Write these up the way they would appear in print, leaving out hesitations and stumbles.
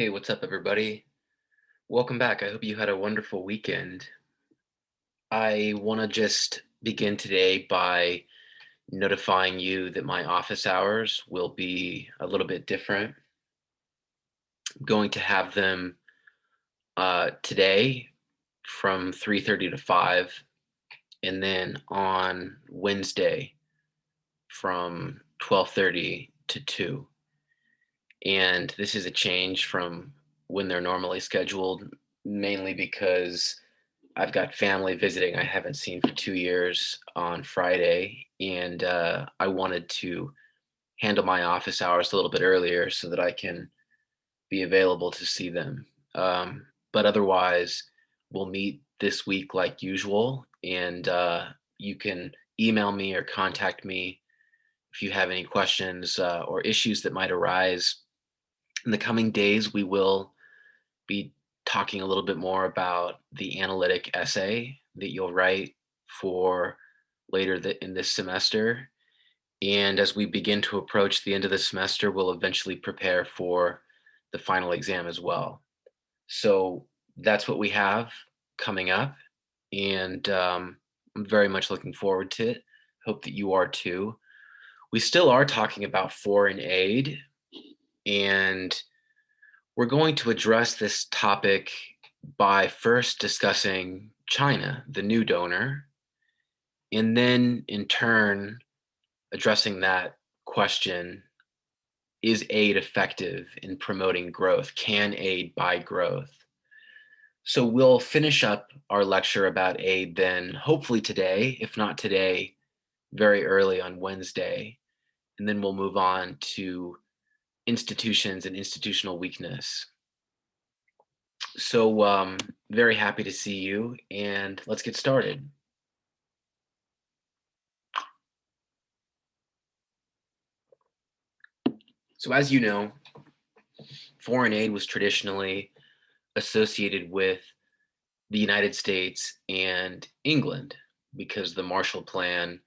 Hey, what's up, everybody? Welcome back. I hope you had a wonderful weekend. I want to just begin today by notifying you that my office hours will be a little bit different. I'm going to have them today from 3:30 to 5, and then on Wednesday from 12:30 to 2. And this is a change from when they're normally scheduled, mainly because I've got family visiting I haven't seen for 2 years on Friday, and, I wanted to handle my office hours a little bit earlier so that I can be available to see them. But otherwise, we'll meet this week like usual, and, you can email me or contact me if you have any questions, or issues that might arise. In the coming days, we will be talking a little bit more about the analytic essay that you'll write for in this semester. And as we begin to approach the end of the semester, we'll eventually prepare for the final exam as well. So that's what we have coming up. And I'm very much looking forward to it. Hope that you are too. We still are talking about foreign aid, and we're going to address this topic by first discussing China, the new donor, and then in turn addressing that question: is aid effective in promoting growth? Can aid buy growth? So we'll finish up our lecture about aid then, hopefully today, if not today, very early on Wednesday. And then we'll move on to institutions and institutional weakness. So, very happy to see you, and let's get started. So, as you know, foreign aid was traditionally associated with the United States and England because the Marshall Plan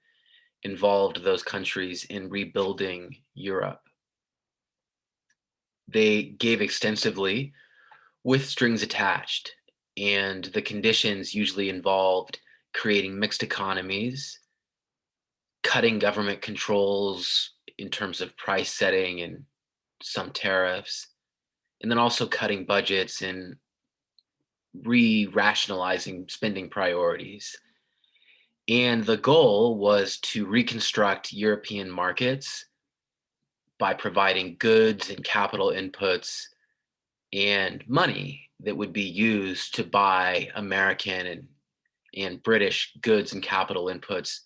involved those countries in rebuilding Europe. They gave extensively with strings attached, and the conditions usually involved creating mixed economies, cutting government controls in terms of price setting and some tariffs, and then also cutting budgets and re-rationalizing spending priorities. And the goal was to reconstruct European markets by providing goods and capital inputs and money that would be used to buy American and British goods and capital inputs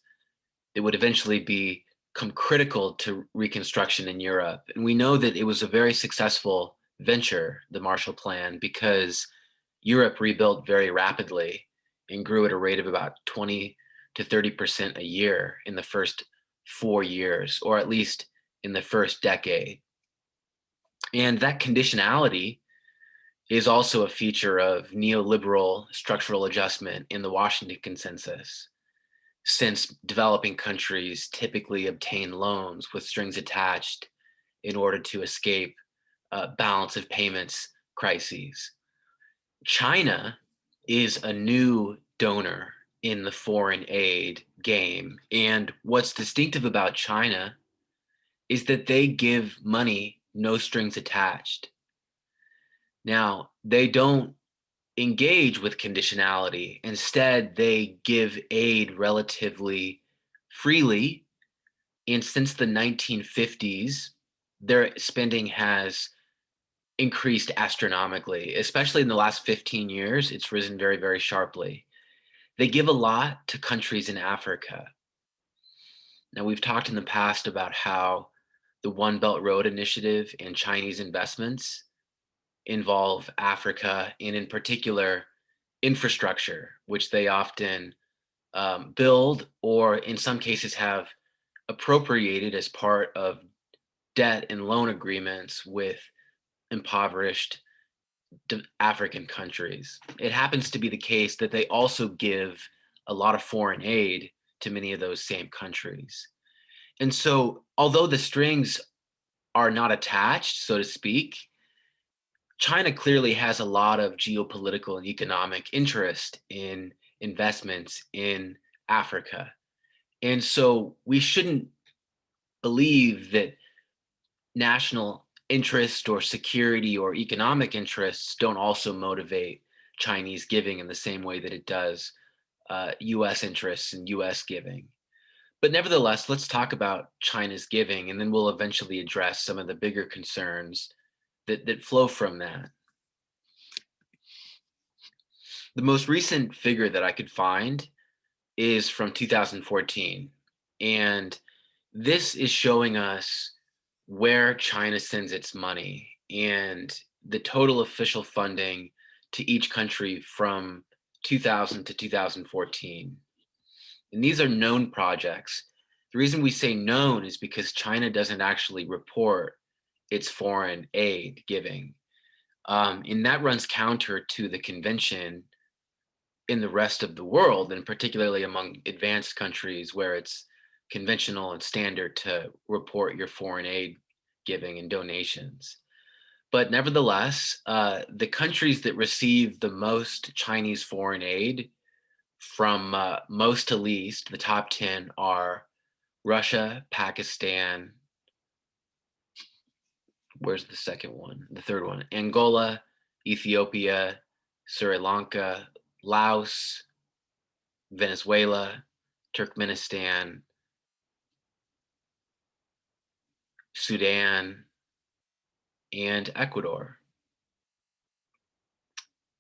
that would eventually become critical to reconstruction in Europe. And we know that it was a very successful venture, the Marshall Plan, because Europe rebuilt very rapidly and grew at a rate of about 20 to 30% a year in the first 4 years, or at least in the first decade. And that conditionality is also a feature of neoliberal structural adjustment in the Washington Consensus, since developing countries typically obtain loans with strings attached in order to escape balance of payments crises. China is a new donor in the foreign aid game. And what's distinctive about China is that they give money no strings attached. Now, they don't engage with conditionality. Instead, they give aid relatively freely. And since the 1950s, their spending has increased astronomically, especially in the last 15 years. It's risen very, very sharply. They give a lot to countries in Africa. Now, we've talked in the past about how the One Belt Road Initiative and Chinese investments involve Africa, and in particular, infrastructure, which they often build or in some cases have appropriated as part of debt and loan agreements with impoverished African countries. It happens to be the case that they also give a lot of foreign aid to many of those same countries. And so, although the strings are not attached, so to speak, China clearly has a lot of geopolitical and economic interest in investments in Africa. And so we shouldn't believe that national interest or security or economic interests don't also motivate Chinese giving in the same way that it does US interests and US giving. But nevertheless, let's talk about China's giving, and then we'll eventually address some of the bigger concerns that flow from that. The most recent figure that I could find is from 2014. And this is showing us where China sends its money and the total official funding to each country from 2000 to 2014. And these are known projects. The reason we say known is because China doesn't actually report its foreign aid giving. And that runs counter to the convention in the rest of the world, and particularly among advanced countries where it's conventional and standard to report your foreign aid giving and donations. But nevertheless, the countries that receive the most Chinese foreign aid from most to least, the top 10 are Russia, Pakistan. Where's the second one? The third one: Angola, Ethiopia, Sri Lanka, Laos, Venezuela, Turkmenistan, Sudan, and Ecuador.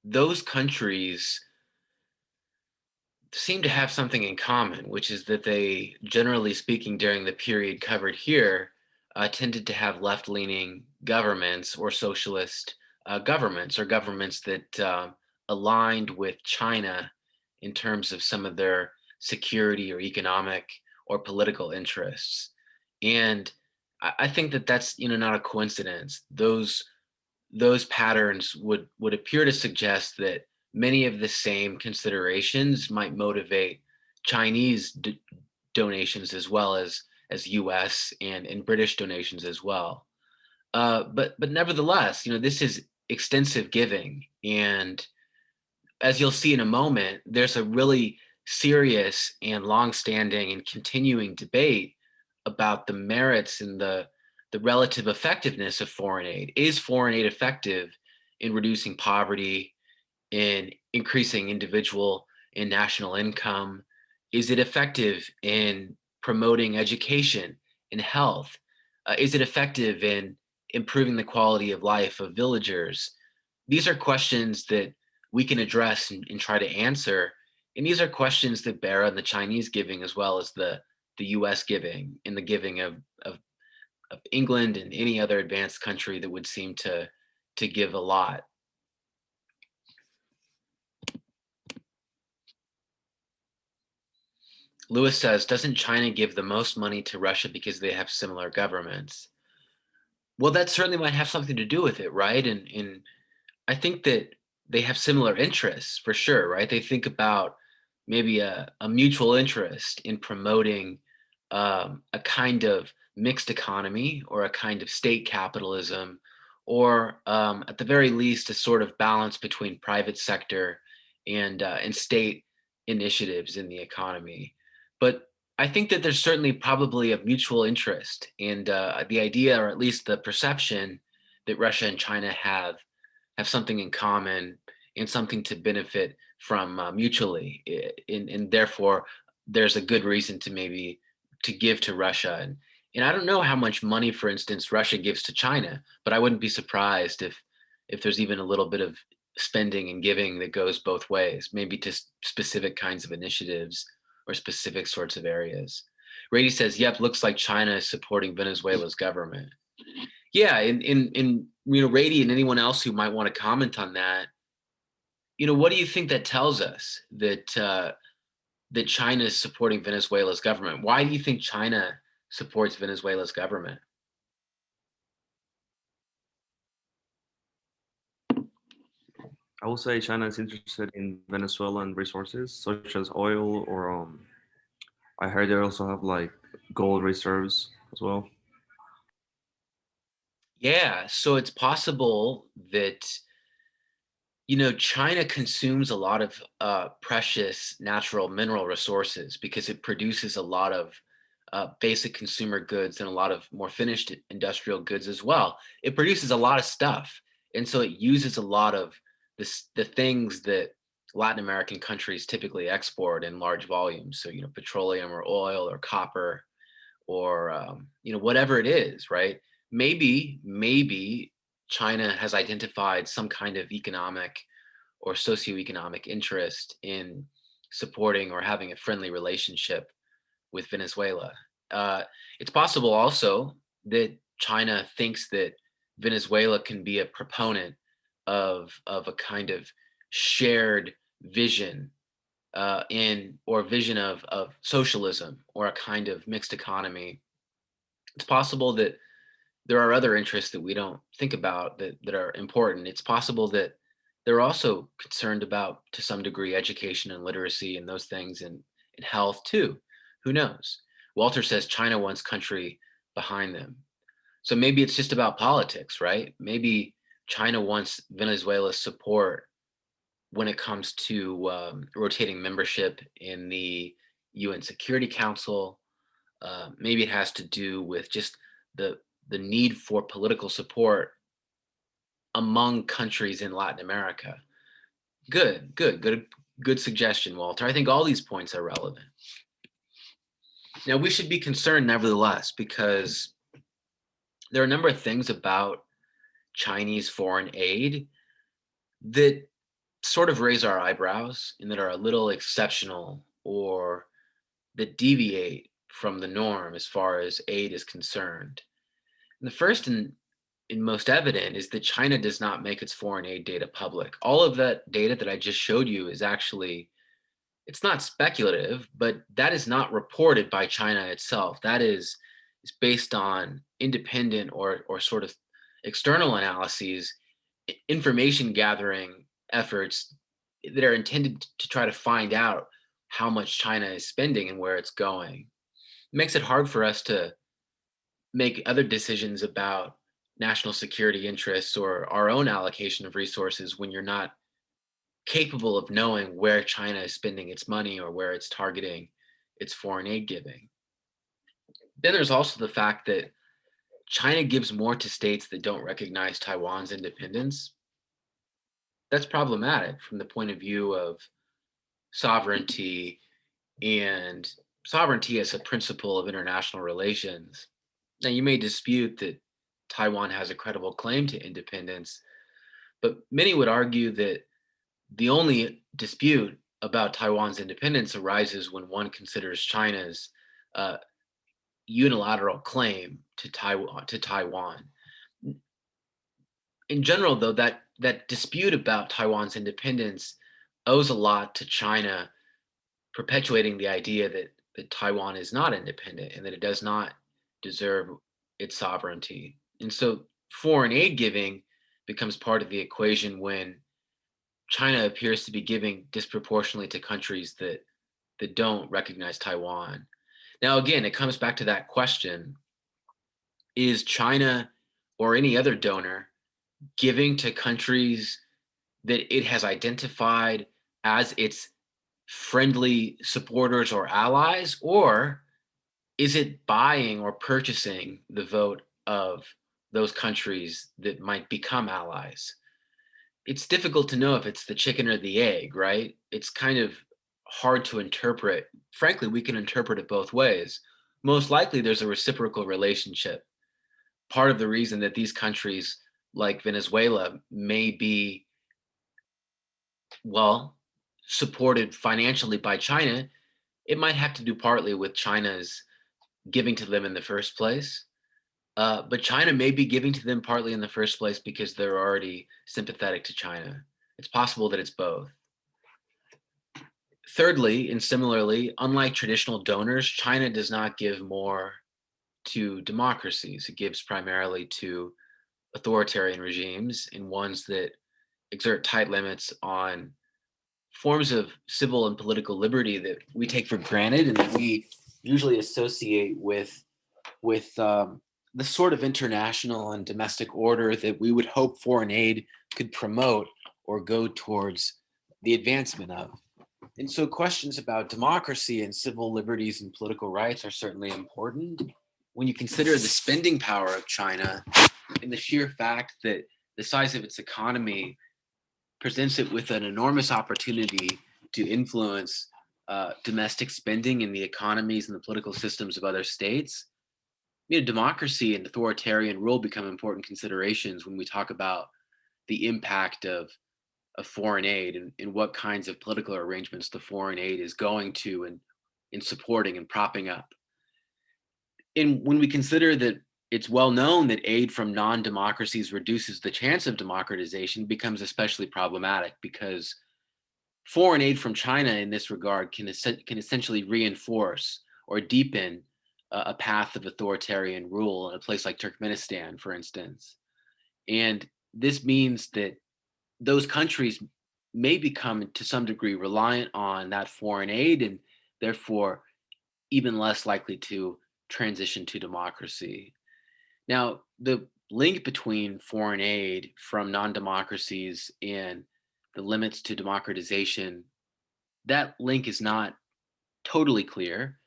Those countries seem to have something in common, which is that they, generally speaking, during the period covered here, tended to have left leaning governments or socialist governments or governments that aligned with China in terms of some of their security or economic or political interests. And I think that that's not a coincidence. Those patterns would appear to suggest that many of the same considerations might motivate Chinese donations as well as U.S. and British donations as well. But nevertheless, this is extensive giving, and as you'll see in a moment, there's a really serious and longstanding and continuing debate about the merits and the relative effectiveness of foreign aid. Is foreign aid effective in reducing poverty, in increasing individual and national income? Is it effective in promoting education and health? Is it effective in improving the quality of life of villagers? These are questions that we can address and try to answer. And these are questions that bear on the Chinese giving as well as the US giving and the giving of England and any other advanced country that would seem to give a lot. Lewis says, doesn't China give the most money to Russia because they have similar governments? Well, that certainly might have something to do with it, right? And I think that they have similar interests for sure, right? They think about maybe a mutual interest in promoting a kind of mixed economy or a kind of state capitalism, or at the very least, a sort of balance between private sector and state initiatives in the economy. But I think that there's certainly probably a mutual interest, and the idea, or at least the perception, that Russia and China have something in common and something to benefit from mutually, and therefore there's a good reason to maybe to give to Russia. And I don't know how much money, for instance, Russia gives to China, but I wouldn't be surprised if there's even a little bit of spending and giving that goes both ways, maybe to specific kinds of initiatives or specific sorts of areas. Rady says, "Yep, looks like China is supporting Venezuela's government." Yeah, in Rady and anyone else who might want to comment on that, what do you think that tells us that China is supporting Venezuela's government? Why do you think China supports Venezuela's government? I would say China is interested in Venezuelan resources such as oil, or I heard they also have like gold reserves as well. Yeah, so it's possible that China consumes a lot of precious natural mineral resources because it produces a lot of basic consumer goods and a lot of more finished industrial goods as well. It produces a lot of stuff, and so it uses a lot of the things that Latin American countries typically export in large volumes. So petroleum or oil or copper or whatever it is, right? Maybe China has identified some kind of economic or socioeconomic interest in supporting or having a friendly relationship with Venezuela. Uh, it's possible also that China thinks that Venezuela can be a proponent of a kind of shared vision in or vision of socialism or a kind of mixed economy. It's possible that there are other interests that we don't think about that are important. It's possible that they're also concerned about, to some degree, education and literacy and those things and health too. Who knows? Walter says China wants country behind them. So maybe it's just about politics, right? Maybe China wants Venezuela's support when it comes to rotating membership in the UN Security Council. Maybe it has to do with just the the need for political support among countries in Latin America. Good suggestion, Walter. I think all these points are relevant. Now, we should be concerned nevertheless because there are a number of things about Chinese foreign aid that sort of raise our eyebrows and that are a little exceptional or that deviate from the norm as far as aid is concerned. And the first and most evident is that China does not make its foreign aid data public. All of that data that I just showed you is actually, it's not speculative, but that is not reported by China itself. That is based on independent or sort of external analyses, information gathering efforts that are intended to try to find out how much China is spending and where it's going. It makes it hard for us to make other decisions about national security interests or our own allocation of resources when you're not capable of knowing where China is spending its money or where it's targeting its foreign aid giving. Then there's also the fact that China gives more to states that don't recognize Taiwan's independence. That's problematic from the point of view of sovereignty and sovereignty as a principle of international relations. Now, you may dispute that Taiwan has a credible claim to independence, but many would argue that the only dispute about Taiwan's independence arises when one considers China's uh, unilateral claim to Taiwan. In general, though, that dispute about Taiwan's independence owes a lot to China perpetuating the idea that Taiwan is not independent and that it does not deserve its sovereignty. And so foreign aid giving becomes part of the equation when China appears to be giving disproportionately to countries that don't recognize Taiwan. Now, again, it comes back to that question: is China or any other donor giving to countries that it has identified as its friendly supporters or allies, or is it buying or purchasing the vote of those countries that might become allies? It's difficult to know if it's the chicken or the egg, right? It's kind of hard to interpret. Frankly, we can interpret it both ways. Most likely, there's a reciprocal relationship. Part of the reason that these countries, like Venezuela, may be, well, supported financially by China, it might have to do partly with China's giving to them in the first place. But China may be giving to them partly in the first place because they're already sympathetic to China. It's possible that it's both. Thirdly, and similarly, unlike traditional donors, China does not give more to democracies. It gives primarily to authoritarian regimes and ones that exert tight limits on forms of civil and political liberty that we take for granted and that we usually associate with the sort of international and domestic order that we would hope foreign aid could promote or go towards the advancement of. And so questions about democracy and civil liberties and political rights are certainly important. When you consider the spending power of China and the sheer fact that the size of its economy presents it with an enormous opportunity to influence domestic spending in the economies and the political systems of other states, democracy and authoritarian rule become important considerations when we talk about the impact of foreign aid and what kinds of political arrangements the foreign aid is going to and in supporting and propping up. And when we consider that it's well known that aid from non-democracies reduces the chance of democratization becomes especially problematic because foreign aid from China in this regard can essentially reinforce or deepen a path of authoritarian rule in a place like Turkmenistan, for instance. And this means that those countries may become to some degree reliant on that foreign aid and therefore even less likely to transition to democracy. Now, the link between foreign aid from non democracies and the limits to democratization, that link is not totally clear,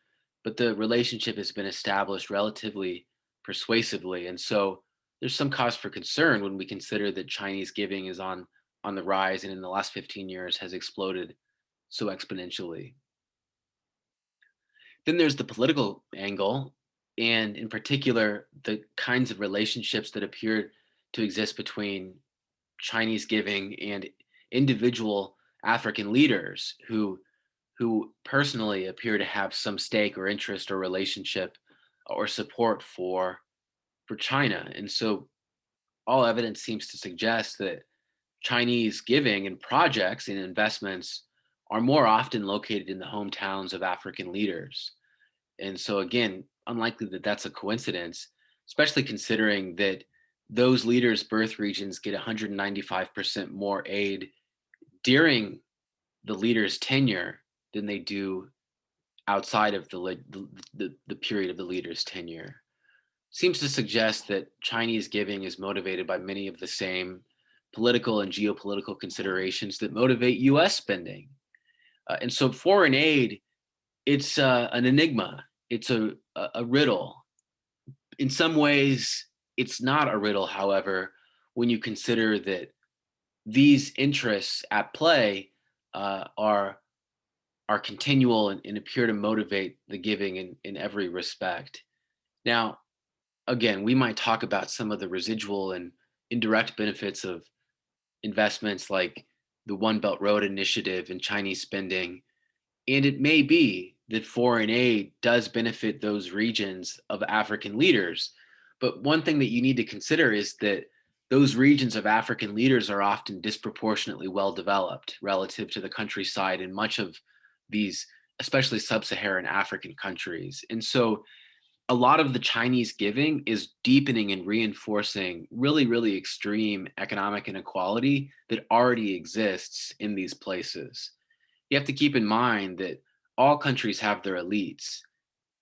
but the relationship has been established relatively persuasively. And so there's some cause for concern when we consider that Chinese giving is on the rise and in the last 15 years has exploded so exponentially. Then there's the political angle, and in particular, the kinds of relationships that appear to exist between Chinese giving and individual African leaders who personally appear to have some stake or interest or relationship or support for China. And so all evidence seems to suggest that Chinese giving and projects and investments are more often located in the hometowns of African leaders. And so, again, unlikely that that's a coincidence, especially considering that those leaders' birth regions get 195% more aid during the leader's tenure than they do outside of the period of the leader's tenure. Seems to suggest that Chinese giving is motivated by many of the same political and geopolitical considerations that motivate US spending. And so foreign aid, it's an enigma. It's a riddle. In some ways, it's not a riddle, however, when you consider that these interests at play are continual and appear to motivate the giving in every respect. Now, again, we might talk about some of the residual and indirect benefits of investments like the One Belt Road Initiative and Chinese spending. And it may be that foreign aid does benefit those regions of African leaders. But one thing that you need to consider is that those regions of African leaders are often disproportionately well developed relative to the countryside in much of these, especially sub Saharan African countries. And so a lot of the Chinese giving is deepening and reinforcing really, really extreme economic inequality that already exists in these places. You have to keep in mind that all countries have their elites,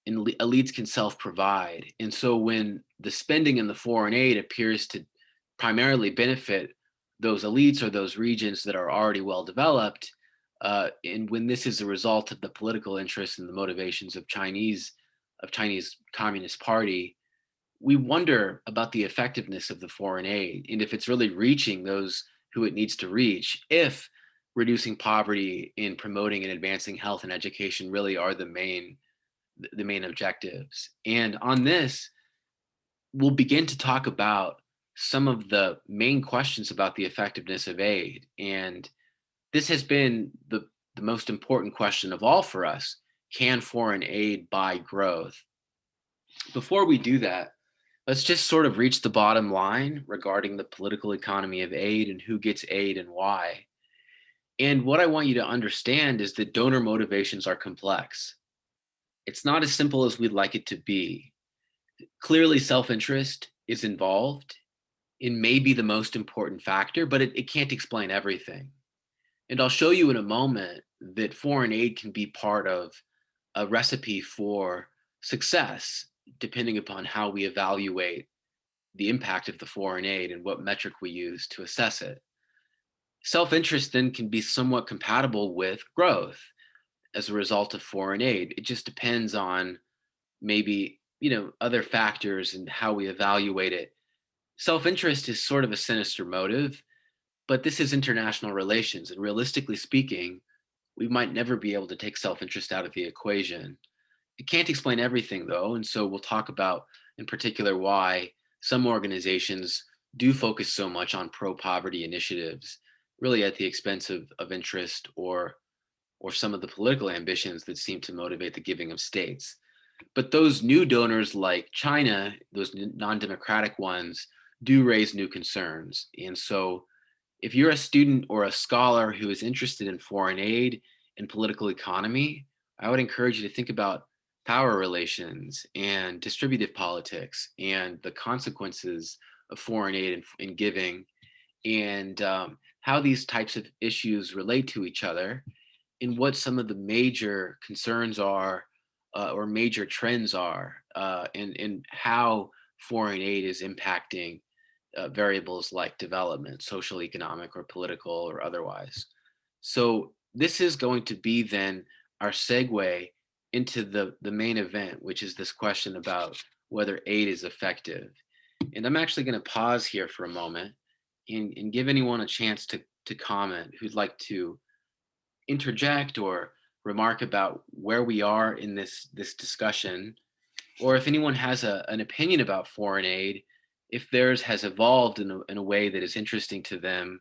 and elites can self provide. And so when the spending in the foreign aid appears to primarily benefit those elites or those regions that are already well developed, and when this is a result of the political interests and the motivations of Chinese Communist Party, we wonder about the effectiveness of the foreign aid and if it's really reaching those who it needs to reach, if reducing poverty and promoting and advancing health and education really are the main objectives. And on this, we'll begin to talk about some of the main questions about the effectiveness of aid. And this has been the most important question of all for us. Can foreign aid buy growth? Before we do that, let's just sort of reach the bottom line regarding the political economy of aid and who gets aid and why. And what I want you to understand is that donor motivations are complex. It's not as simple as we'd like it to be. Clearly, self interest is involved. It may be the most important factor, but it can't explain everything. And I'll show you in a moment that foreign aid can be part of a recipe for success. depending upon how we evaluate the impact of the foreign aid and what metric we use to assess it. Self interest then can be somewhat compatible with growth as a result of foreign aid. It just depends on maybe, other factors and how we evaluate it. Self interest is sort of a sinister motive, but this is international relations. And realistically speaking, we might never be able to take self interest out of the equation. It can't explain everything, though. And so we'll talk about, in particular, why some organizations do focus so much on pro poverty initiatives, really at the expense of interest or some of the political ambitions that seem to motivate the giving of states. But those new donors like China, those non democratic ones, do raise new concerns. And so if you're a student or a scholar who is interested in foreign aid and political economy, I would encourage you to think about power relations and distributive politics and the consequences of foreign aid and giving and how these types of issues relate to each other and what some of the major concerns are or major trends are and how foreign aid is impacting variables like development, social, economic, or political, or otherwise. So this is going to be then our segue into the main event, which is this question about whether aid is effective. And I'm actually going to pause here for a moment and give anyone a chance to comment who'd like to interject or remark about where we are in this discussion, or if anyone has an opinion about foreign aid, if theirs has evolved in a way that is interesting to them,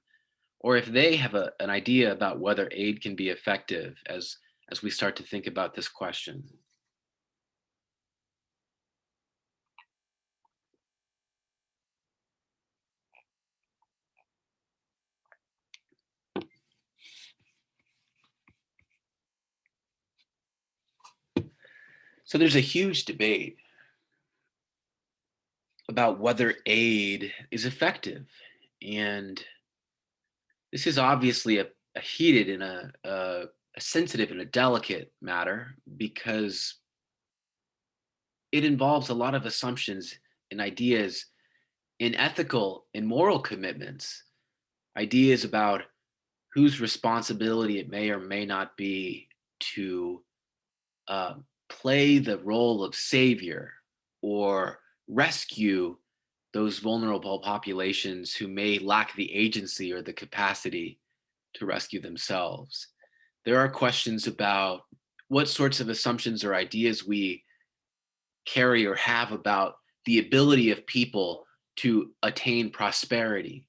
or if they have an idea about whether aid can be effective as we start to think about this question. So there's a huge debate about whether aid is effective. And this is obviously a heated and a sensitive and a delicate matter because it involves a lot of assumptions and ideas in ethical and moral commitments, ideas about whose responsibility it may or may not be to uh, play the role of savior or rescue those vulnerable populations who may lack the agency or the capacity to rescue themselves. There are questions about what sorts of assumptions or ideas we carry or have about the ability of people to attain prosperity.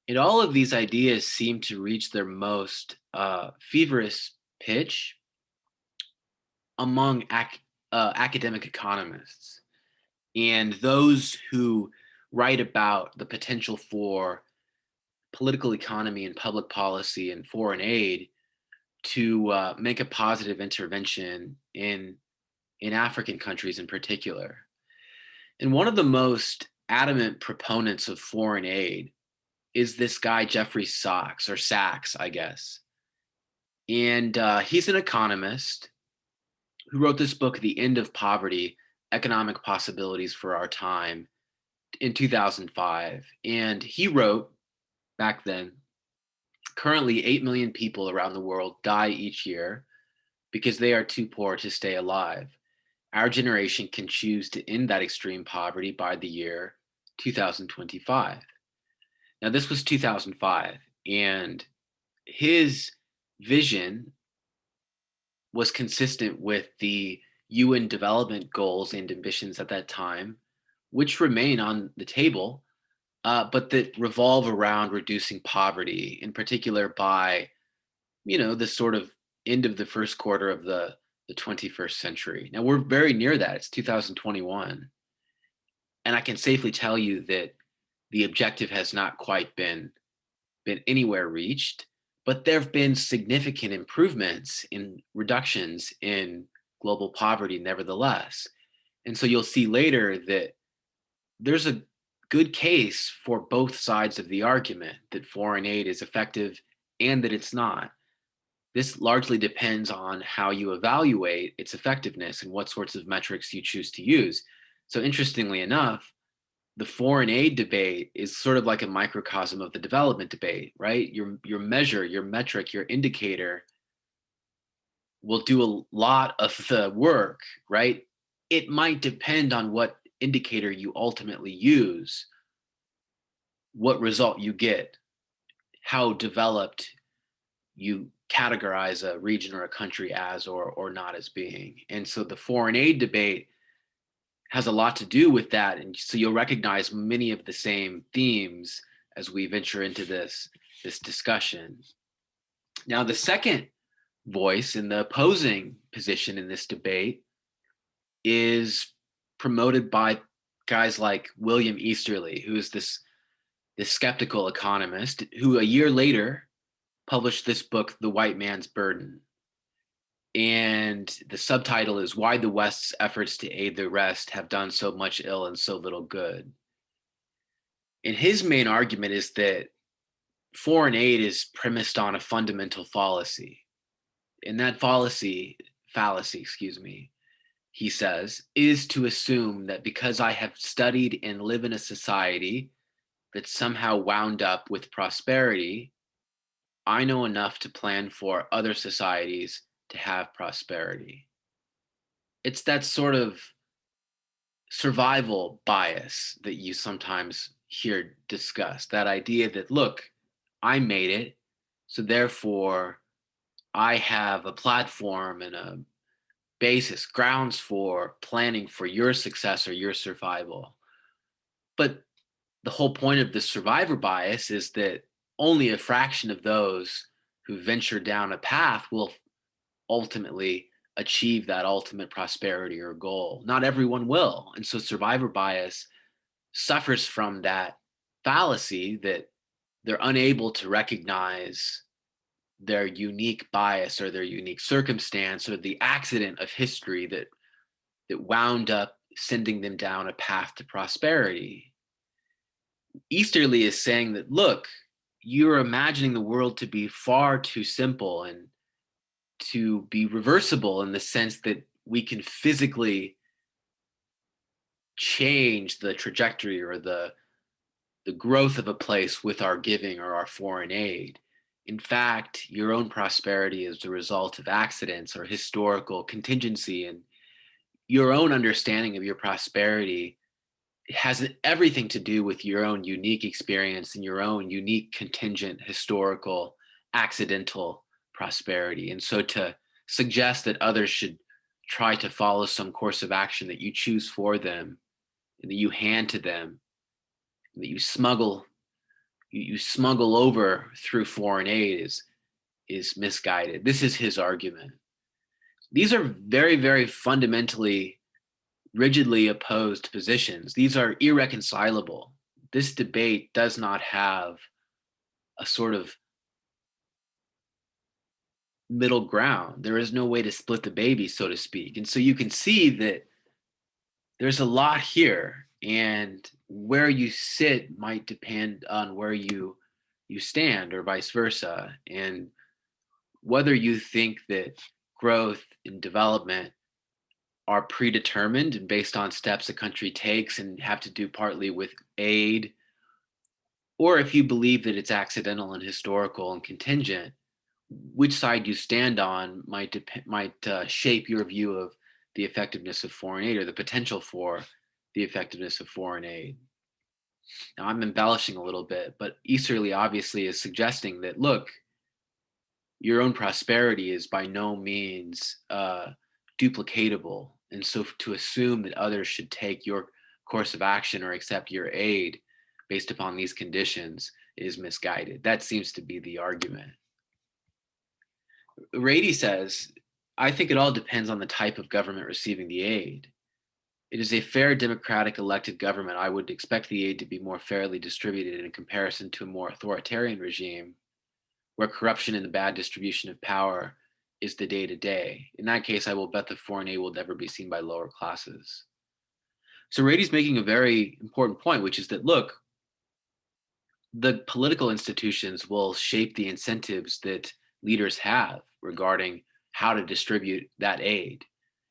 And all of these ideas seem to reach their most feverish pitch among academic economists and those who write about the potential for political economy and public policy and foreign aid to make a positive intervention in African countries in particular. And one of the most adamant proponents of foreign aid is this guy Jeffrey Sachs, I guess. And he's an economist who wrote this book, The End of Poverty: Economic Possibilities for Our Time, in 2005. And he wrote back then, currently 8 million people around the world die each year because they are too poor to stay alive. Our generation can choose to end that extreme poverty by the year 2025. Now, this was 2005, and his vision was consistent with the UN development goals and ambitions at that time, which remain on the table, but that revolve around reducing poverty, in particular by, the sort of end of the first quarter of the 21st century. Now we're very near that. It's 2021. And I can safely tell you that the objective has not quite been anywhere reached, but there have been significant improvements in reductions in global poverty nevertheless. And so you'll see later that there's a good case for both sides of the argument that foreign aid is effective and that it's not. This largely depends on how you evaluate its effectiveness and what sorts of metrics you choose to use. So, interestingly enough, the foreign aid debate is sort of like a microcosm of the development debate, right? Your measure, your metric, your indicator will do a lot of the work, right? It might depend on what indicator you ultimately use, what result you get, how developed you categorize a region or a country as or not as being. And so the foreign aid debate has a lot to do with that. And so you'll recognize many of the same themes as we venture into this discussion. Now, the second voice in the opposing position in this debate is promoted by guys like William Easterly, who is this skeptical economist who a year later published this book, The White Man's Burden. And the subtitle is Why the West's Efforts to Aid the Rest Have Done So Much Ill and So Little Good. And his main argument is that foreign aid is premised on a fundamental fallacy. And that fallacy, excuse me, he says, is to assume that because I have studied and live in a society that's somehow wound up with prosperity, I know enough to plan for other societies to have prosperity. It's that sort of survival bias that you sometimes hear discussed. That idea that, look, I made it, so therefore I have a platform and a basis, grounds for planning for your success or your survival. But the whole point of the survivor bias is that only a fraction of those who venture down a path will ultimately achieve that ultimate prosperity or goal. Not everyone will. And so survivor bias suffers from that fallacy that they're unable to recognize their unique bias or their unique circumstance or the accident of history that wound up sending them down a path to prosperity. Easterly is saying that, look, you're imagining the world to be far too simple and to be reversible in the sense that we can physically change the trajectory or the growth of a place with our giving or our foreign aid. In fact, your own prosperity is the result of accidents or historical contingency, and your own understanding of your prosperity has everything to do with your own unique experience and your own unique contingent historical accidental prosperity. And so to suggest that others should try to follow some course of action that you choose for them and that you hand to them and that you smuggle over through foreign aid is misguided. This is his argument. These are very, very fundamentally rigidly opposed positions. These are irreconcilable. This debate does not have a sort of middle ground. There is no way to split the baby, so to speak. And so you can see that there's a lot here, and where you sit might depend on where you stand or vice versa. And whether you think that growth and development are predetermined and based on steps a country takes and have to do partly with aid, or if you believe that it's accidental and historical and contingent, which side you stand on might shape your view of the effectiveness of foreign aid or the potential for the effectiveness of foreign aid. Now, I'm embellishing a little bit, but Easterly obviously is suggesting that, look, your own prosperity is by no means duplicatable. And so to assume that others should take your course of action or accept your aid based upon these conditions is misguided. That seems to be the argument. Rady says, I think it all depends on the type of government receiving the aid. It is a fair democratic elected government. I would expect the aid to be more fairly distributed in comparison to a more authoritarian regime where corruption and the bad distribution of power is the day to day. In that case, I will bet the foreign aid will never be seen by lower classes. So Rady's making a very important point, which is that, look, the political institutions will shape the incentives that leaders have. regarding how to distribute that aid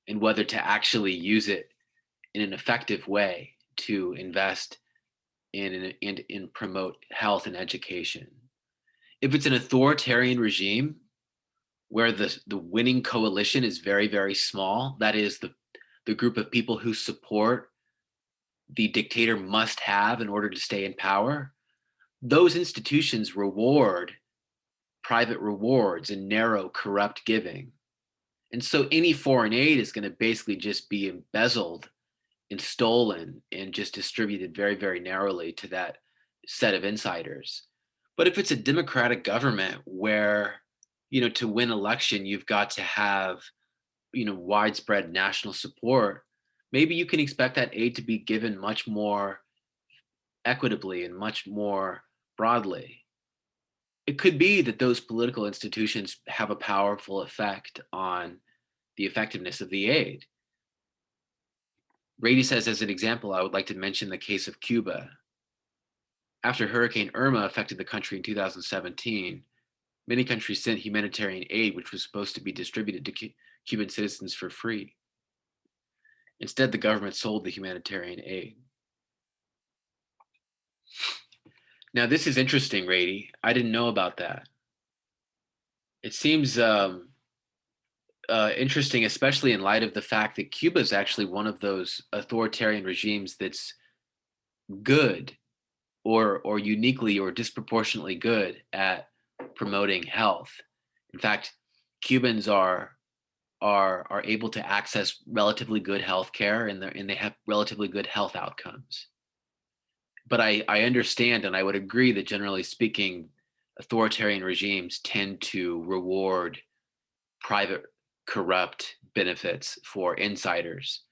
and whether to actually use it in an effective way to invest in promote health and education. If it's an authoritarian regime where the winning coalition is very, very small, that is the group of people who support the dictator must have in order to stay in power, those institutions reward private rewards and narrow, corrupt giving. And so any foreign aid is going to basically just be embezzled and stolen and just distributed very, very narrowly to that set of insiders. But if it's a democratic government where, to win election, you've got to have, widespread national support, maybe you can expect that aid to be given much more equitably and much more broadly. It could be that those political institutions have a powerful effect on the effectiveness of the aid. Rady says, as an example, I would like to mention the case of Cuba. After Hurricane Irma affected the country in 2017, many countries sent humanitarian aid, which was supposed to be distributed to Cuban citizens for free. Instead, the government sold the humanitarian aid. Now, this is interesting, Rady. I didn't know about that. It seems interesting, especially in light of the fact that Cuba is actually one of those authoritarian regimes that's good or uniquely or disproportionately good at promoting health. In fact, Cubans are able to access relatively good health care and they have relatively good health outcomes. But I understand and I would agree that generally speaking, authoritarian regimes tend to reward private corrupt benefits for insiders.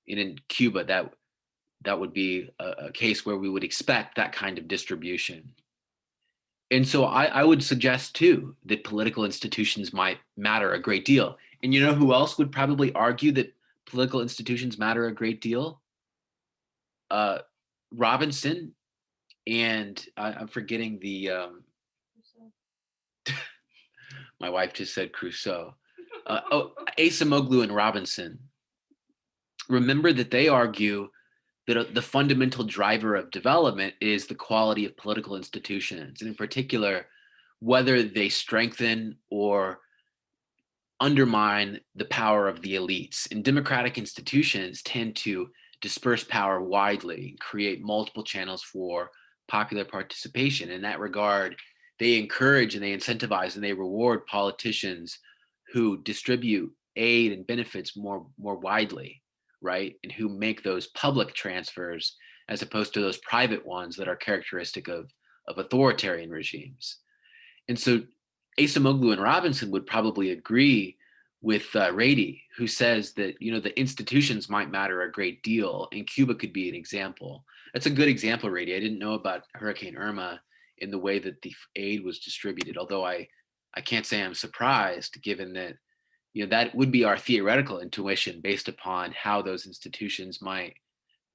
And in Cuba, that would be a case where we would expect that kind of distribution. And so I would suggest too that political institutions might matter a great deal. And you know who else would probably argue that political institutions matter a great deal? Uh, Robinson and I'm forgetting the. My wife just said Crusoe. Acemoglu and Robinson. Remember that they argue that the fundamental driver of development is the quality of political institutions, and in particular, whether they strengthen or undermine the power of the elites. And democratic institutions tend to disperse power widely, create multiple channels for popular participation. In that regard, they encourage and they incentivize and they reward politicians who distribute aid and benefits more widely, right? And who make those public transfers as opposed to those private ones that are characteristic of authoritarian regimes. And so Acemoglu and Robinson would probably agree with Rady, who says that the institutions might matter a great deal, and Cuba could be an example. That's a good example, Rady. I didn't know about Hurricane Irma in the way that the aid was distributed, although I can't say I'm surprised, given that that would be our theoretical intuition based upon how those institutions might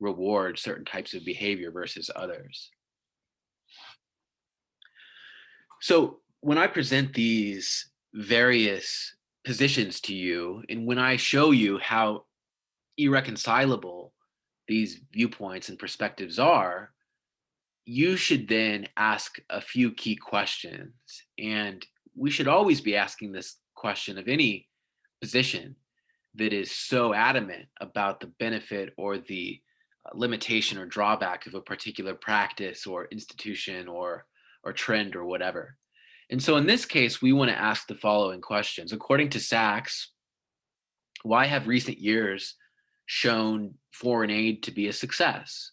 reward certain types of behavior versus others. So when I present these various positions to you, and when I show you how irreconcilable these viewpoints and perspectives are, you should then ask a few key questions. And we should always be asking this question of any position that is so adamant about the benefit or the limitation or drawback of a particular practice or institution or trend or whatever. And so in this case, we want to ask the following questions. According to Sachs, why have recent years shown foreign aid to be a success?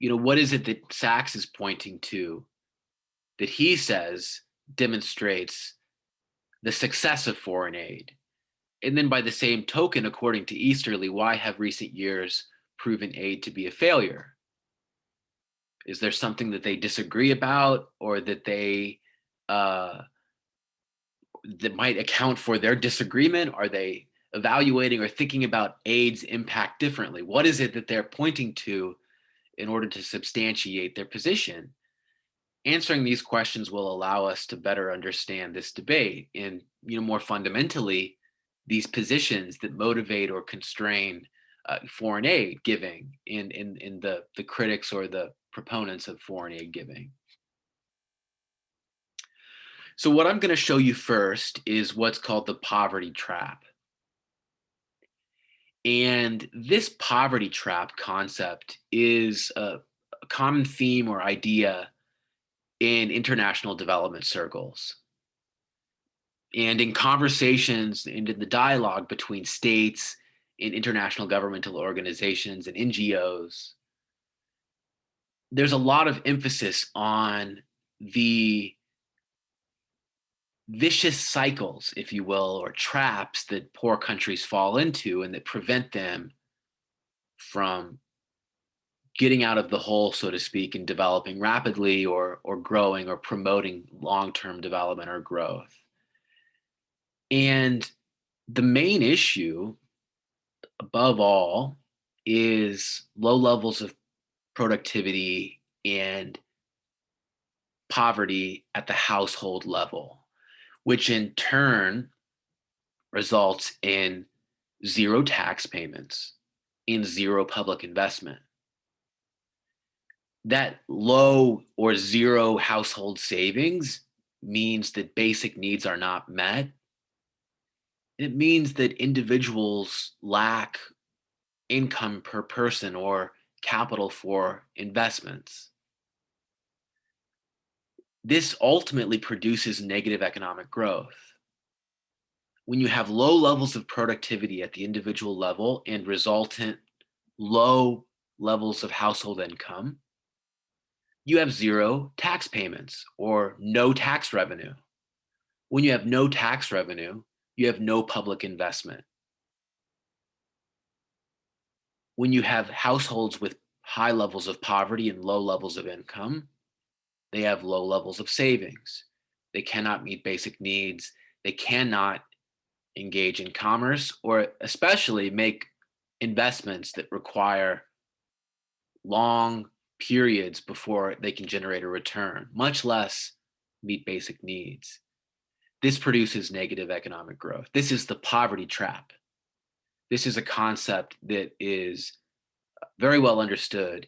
What is it that Sachs is pointing to that he says demonstrates the success of foreign aid? And then by the same token, according to Easterly, why have recent years proven aid to be a failure? Is there something that they disagree about or that they that might account for their disagreement? Are they evaluating or thinking about aid's impact differently? What is it that they're pointing to in order to substantiate their position? Answering these questions will allow us to better understand this debate and more fundamentally, these positions that motivate or constrain foreign aid giving in the critics or the proponents of foreign aid giving. So what I'm going to show you first is what's called the poverty trap. And this poverty trap concept is a common theme or idea in international development circles. And in conversations and in the dialogue between states and international governmental organizations and NGOs, there's a lot of emphasis on the vicious cycles, if you will, or traps that poor countries fall into and that prevent them from getting out of the hole, so to speak, and developing rapidly or growing or promoting long-term development or growth. And the main issue, above all, is low levels of productivity and poverty at the household level, which in turn results in zero tax payments and zero public investment. That low or zero household savings means that basic needs are not met. It means that individuals lack income per person or capital for investments. This ultimately produces negative economic growth. When you have low levels of productivity at the individual level and resultant low levels of household income, you have zero tax payments or no tax revenue. When you have no tax revenue, you have no public investment. When you have households with high levels of poverty and low levels of income, they have low levels of savings. They cannot meet basic needs. They cannot engage in commerce or especially make investments that require long periods before they can generate a return, much less meet basic needs. This produces negative economic growth. This is the poverty trap. This is a concept that is very well understood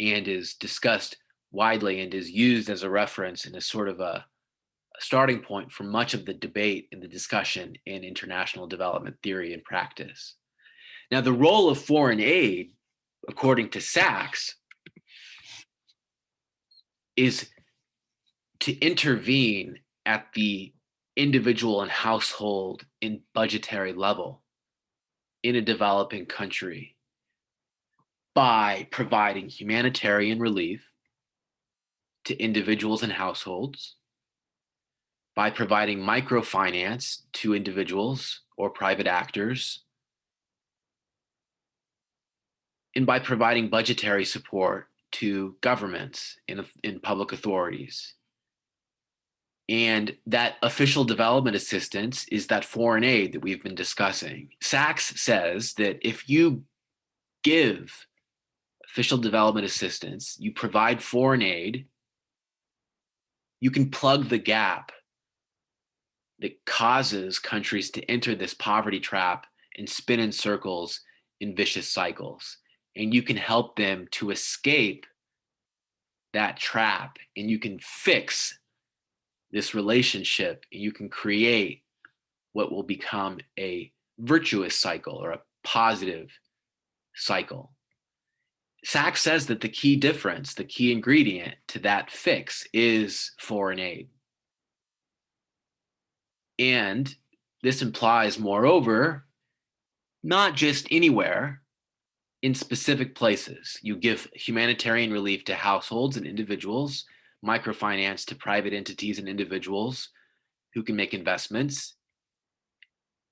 and is discussed widely and is used as a reference and as sort of a starting point for much of the debate and the discussion in international development theory and practice. Now, the role of foreign aid, according to Sachs, is to intervene at the individual and household and budgetary level in a developing country by providing humanitarian relief to individuals and households, by providing microfinance to individuals or private actors, and by providing budgetary support to governments in public authorities. And that official development assistance is that foreign aid that we've been discussing. Sachs says that if you give official development assistance, you provide foreign aid, you can plug the gap that causes countries to enter this poverty trap and spin in circles in vicious cycles. And you can help them to escape that trap, and you can fix this relationship, and you can create what will become a virtuous cycle or a positive cycle. Sachs says that the key difference, the key ingredient to that fix is foreign aid. And this implies, moreover, not just anywhere, in specific places. You give humanitarian relief to households and individuals, microfinance to private entities and individuals who can make investments,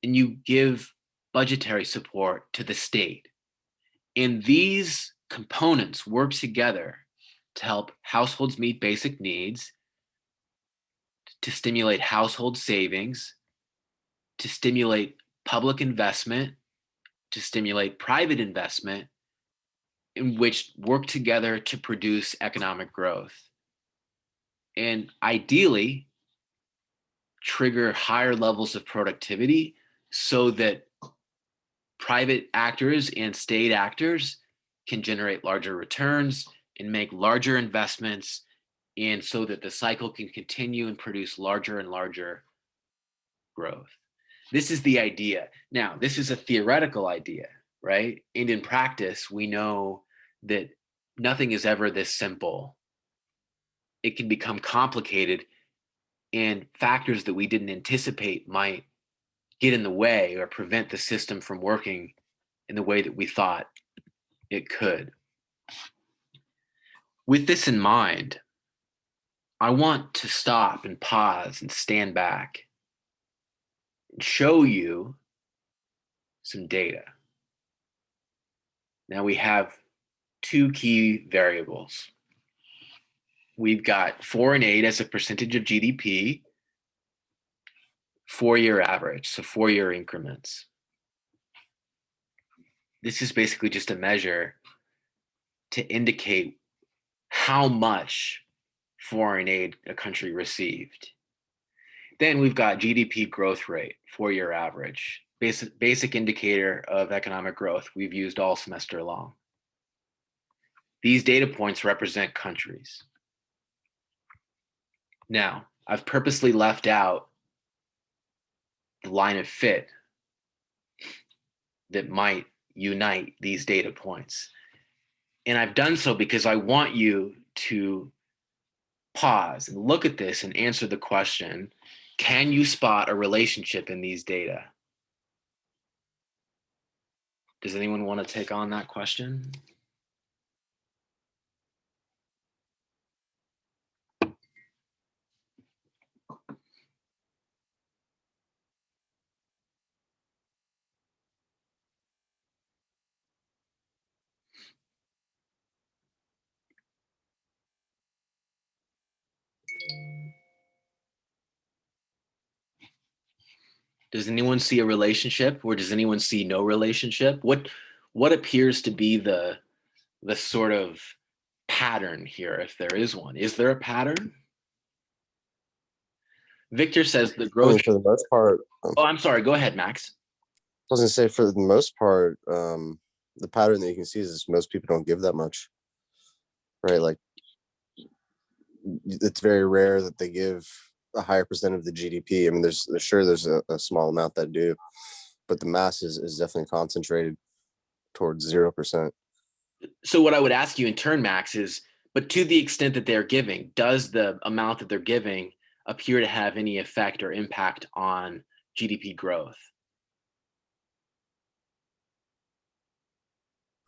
and you give budgetary support to the state. And these components work together to help households meet basic needs, to stimulate household savings, to stimulate public investment, to stimulate private investment, in which work together to produce economic growth. And ideally, trigger higher levels of productivity so that private actors and state actors can generate larger returns and make larger investments, and so that the cycle can continue and produce larger and larger growth. This is the idea. Now, this is a theoretical idea, right? And in practice, we know that nothing is ever this simple. It can become complicated, and factors that we didn't anticipate might get in the way or prevent the system from working in the way that we thought it could. With this in mind, I want to stop and pause and stand back and show you some data. Now we have two key variables. We've got foreign aid as a percentage of GDP, 4-year average, so 4-year increments. This is basically just a measure to indicate how much foreign aid a country received. Then we've got GDP growth rate, 4-year average, basic indicator of economic growth we've used all semester long. These data points represent countries. Now, I've purposely left out the line of fit that might unite these data points. And I've done so because I want you to pause and look at this and answer the question, can you spot a relationship in these data? Does anyone want to take on that question? Does anyone see a relationship, or does anyone see no relationship? What appears to be the sort of pattern here, if there is one? Is there a pattern? Victor says the I growth. mean, for the most part, Oh, I'm sorry. Go ahead, Max. I was gonna say for the most part, the pattern that you can see is most people don't give that much, right? Like it's very rare that they give a higher percent of the GDP. I mean, there's a small amount that do, but the mass is definitely concentrated towards 0%. So what I would ask you in turn, Max, is, but to the extent that they're giving, does the amount that they're giving appear to have any effect or impact on GDP growth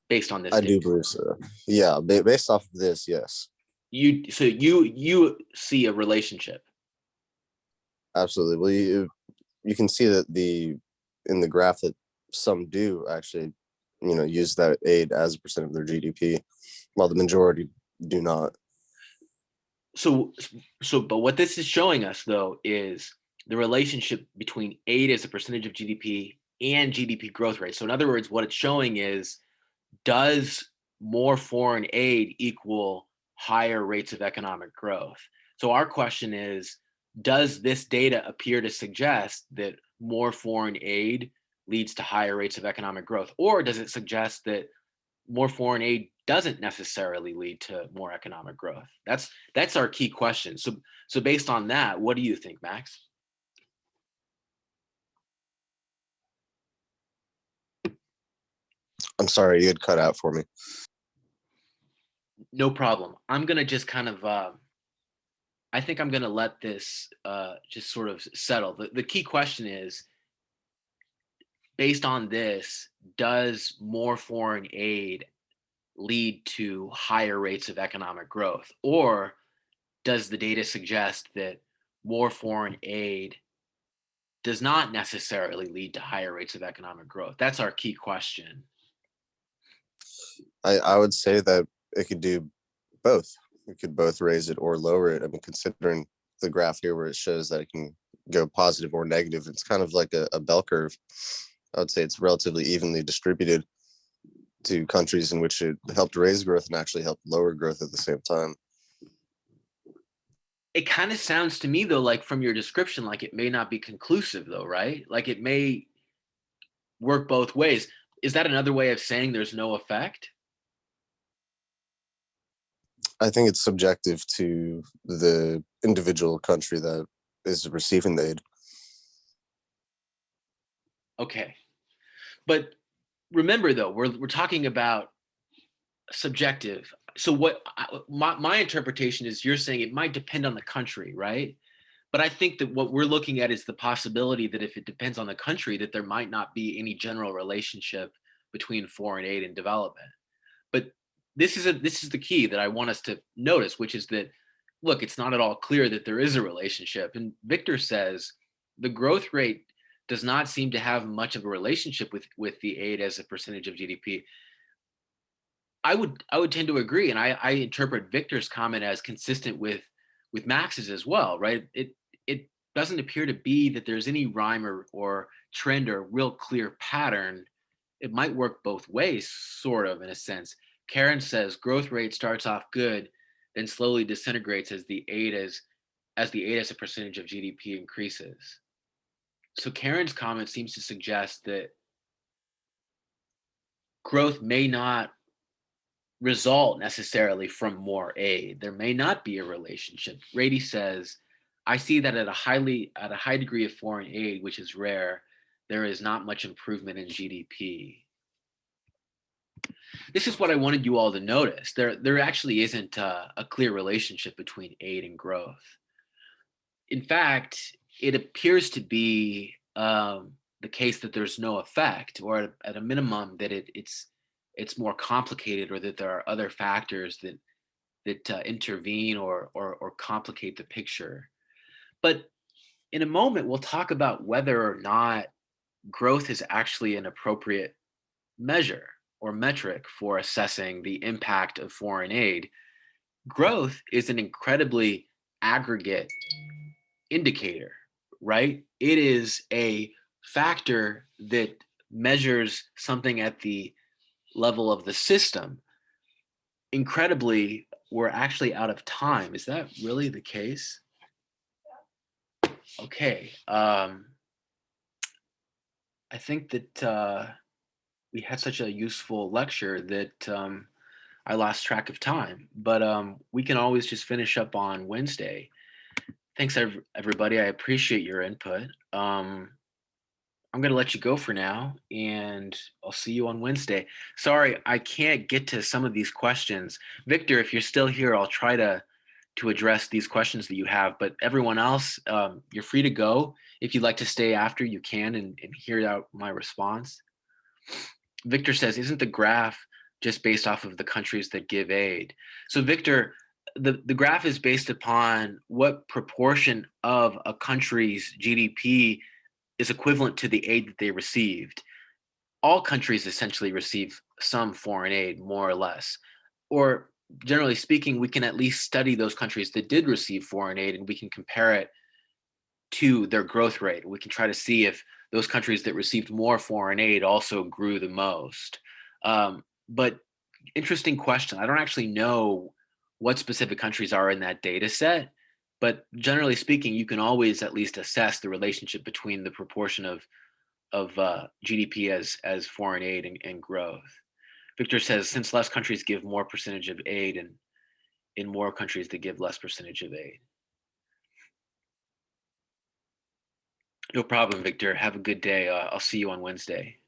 based on this I data? do believe so. Yeah, based off of this, yes, You see a relationship. absolutely. Well, you can see that in the graph that some do actually, use that aid as a percent of their GDP, while the majority do not. So but what this is showing us though is the relationship between aid as a percentage of GDP and GDP growth rate. So in other words, what it's showing is, does more foreign aid equal higher rates of economic growth? So our question is, does this data appear to suggest that more foreign aid leads to higher rates of economic growth? Or does it suggest that more foreign aid doesn't necessarily lead to more economic growth? That's our key question. So based on that, what do you think, Max? I'm sorry, you had cut out for me. No problem. I'm gonna just kind of I think I'm gonna let this just sort of settle. The key question is, based on this, does more foreign aid lead to higher rates of economic growth? Or does the data suggest that more foreign aid does not necessarily lead to higher rates of economic growth? That's our key question. I would say that it could do both. It could both raise it or lower it. I mean, considering the graph here where it shows that it can go positive or negative, it's kind of like a bell curve. I would say it's relatively evenly distributed to countries in which it helped raise growth and actually helped lower growth at the same time. It kind of sounds to me though, like from your description, like it may not be conclusive though, right? Like it may work both ways. Is that another way of saying there's no effect? I think it's subjective to the individual country that is receiving the aid. Okay. But remember though, we're talking about subjective. So my interpretation is you're saying it might depend on the country, right? But I think that what we're looking at is the possibility that if it depends on the country, that there might not be any general relationship between foreign aid and development. But this is the key that I want us to notice, which is that look, it's not at all clear that there is a relationship. And Victor says the growth rate does not seem to have much of a relationship with the aid as a percentage of GDP. I would tend to agree, and I interpret Victor's comment as consistent with Max's as well, right? It doesn't appear to be that there's any rhyme or trend or real clear pattern. It might work both ways, sort of in a sense. Karen says growth rate starts off good, then slowly disintegrates as the aid as a percentage of GDP increases. So Karen's comment seems to suggest that growth may not result necessarily from more aid. There may not be a relationship. Rady says, I see that at a high degree of foreign aid, which is rare, there is not much improvement in GDP. This is what I wanted you all to notice. There actually isn't a clear relationship between aid and growth. In fact, it appears to be the case that there's no effect, or at a minimum that it's more complicated, or that there are other factors that intervene or complicate the picture. But in a moment, we'll talk about whether or not growth is actually an appropriate measure or metric for assessing the impact of foreign aid. Growth is an incredibly aggregate indicator, right? It is a factor that measures something at the level of the system. Incredibly, we're actually out of time. Is that really the case? Okay. I think that we had such a useful lecture that I lost track of time, but we can always just finish up on Wednesday. Thanks, everybody. I appreciate your input. I'm going to let you go for now, and I'll see you on Wednesday. Sorry, I can't get to some of these questions. Victor, if you're still here, I'll try to address these questions that you have. But everyone else, you're free to go. If you'd like to stay after, you can and hear out my response. Victor says, isn't the graph just based off of the countries that give aid? So Victor, the graph is based upon what proportion of a country's GDP is equivalent to the aid that they received. All countries essentially receive some foreign aid, more or less. Or generally speaking, we can at least study those countries that did receive foreign aid, and we can compare it to their growth rate. We can try to see if those countries that received more foreign aid also grew the most. But interesting question. I don't actually know what specific countries are in that data set, but generally speaking, you can always at least assess the relationship between the proportion of GDP as foreign aid and growth. Victor says, since less countries give more percentage of aid, and in more countries they give less percentage of aid. No problem, Victor. Have a good day. I'll see you on Wednesday.